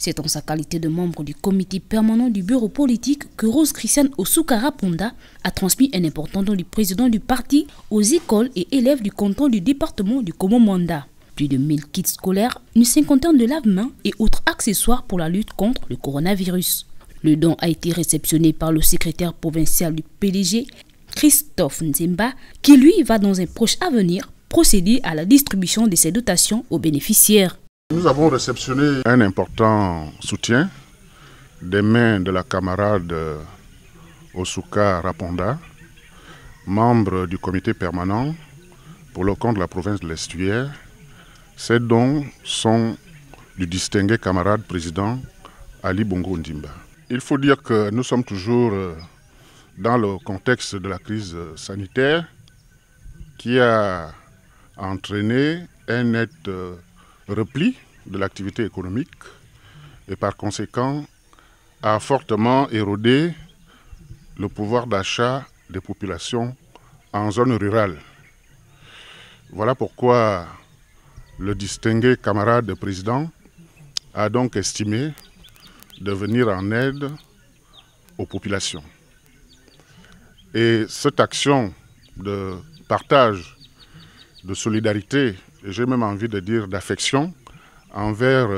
C'est en sa qualité de membre du comité permanent du bureau politique que Rose Christiane Osukara Ponda a transmis un important don du président du parti aux écoles et élèves du canton du département du Komo-Manda. Plus de 1000 kits scolaires, une cinquantaine de lave-mains et autres accessoires pour la lutte contre le coronavirus. Le don a été réceptionné par le secrétaire provincial du PDG, Christophe Nzemba, qui lui va dans un proche avenir procéder à la distribution de ces dotations aux bénéficiaires. Nous avons réceptionné un important soutien des mains de la camarade Osuka Raponda, membre du comité permanent pour le compte de la province de l'Estuaire. Ces dons sont du distingué camarade président Ali Bongo Ondimba. Il faut dire que nous sommes toujours dans le contexte de la crise sanitaire qui a entraîné un net repli de l'activité économique et par conséquent a fortement érodé le pouvoir d'achat des populations en zone rurale. Voilà pourquoi le distingué camarade président a donc estimé de venir en aide aux populations. Et cette action de partage, de solidarité, et j'ai même envie de dire d'affection envers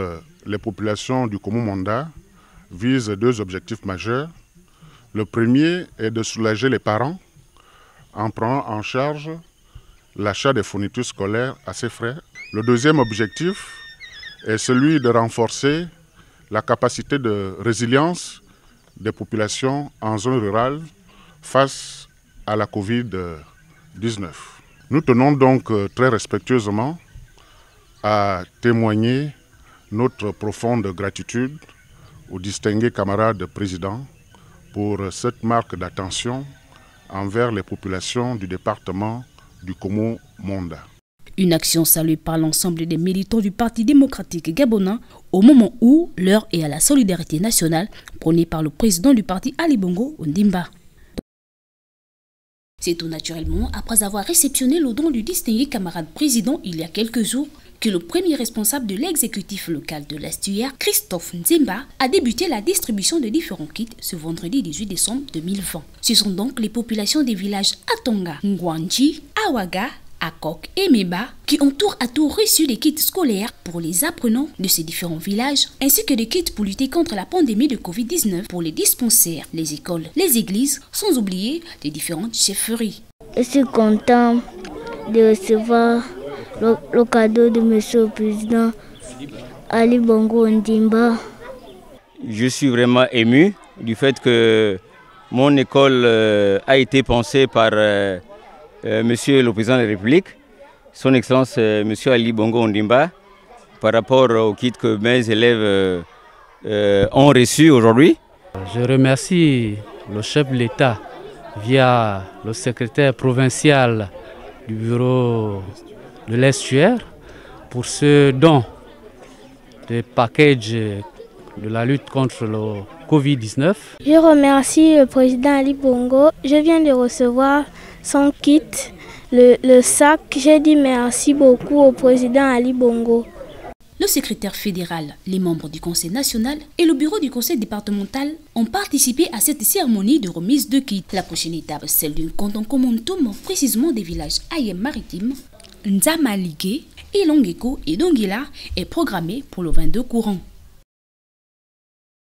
les populations du Komo-Manda vise deux objectifs majeurs. Le premier est de soulager les parents en prenant en charge l'achat des fournitures scolaires à ses frais. Le deuxième objectif est celui de renforcer la capacité de résilience des populations en zone rurale face à la Covid-19. Nous tenons donc très respectueusement à témoigner notre profonde gratitude au distingué camarade président pour cette marque d'attention envers les populations du département du Komo-Manda. Une action saluée par l'ensemble des militants du Parti démocratique gabonais au moment où l'heure est à la solidarité nationale prônée par le président du parti Ali Bongo Ondimba. C'est tout naturellement après avoir réceptionné le don du distingué camarade président il y a quelques jours que le premier responsable de l'exécutif local de l'Estuaire, Christophe Nzemba, a débuté la distribution de différents kits ce vendredi 18 décembre 2020. Ce sont donc les populations des villages Atonga, Ngwanji, Awaga, Akok et Meba qui ont tour à tour reçu des kits scolaires pour les apprenants de ces différents villages ainsi que des kits pour lutter contre la pandémie de Covid-19 pour les dispensaires, les écoles, les églises, sans oublier les différentes chefferies. Je suis content de recevoir le cadeau de Monsieur le Président Ali Bongo Ondimba. Je suis vraiment ému du fait que mon école a été pensée par Monsieur le Président de la République, Son Excellence Monsieur Ali Bongo Ondimba, par rapport au kit que mes élèves ont reçu aujourd'hui. Je remercie le chef de l'État via le secrétaire provincial du bureau de l'Estuaire pour ce don de package de la lutte contre le Covid-19. Je remercie le président Ali Bongo. Je viens de recevoir son kit, le sac. J'ai dit merci beaucoup au président Ali Bongo. Le secrétaire fédéral, les membres du Conseil national et le bureau du Conseil départemental ont participé à cette cérémonie de remise de kits. La prochaine étape, celle d'une canton Komontoum, précisément des villages Ayem Maritime, Nzamalige, Ilongeko et Dongila, est programmée pour le 22 courant.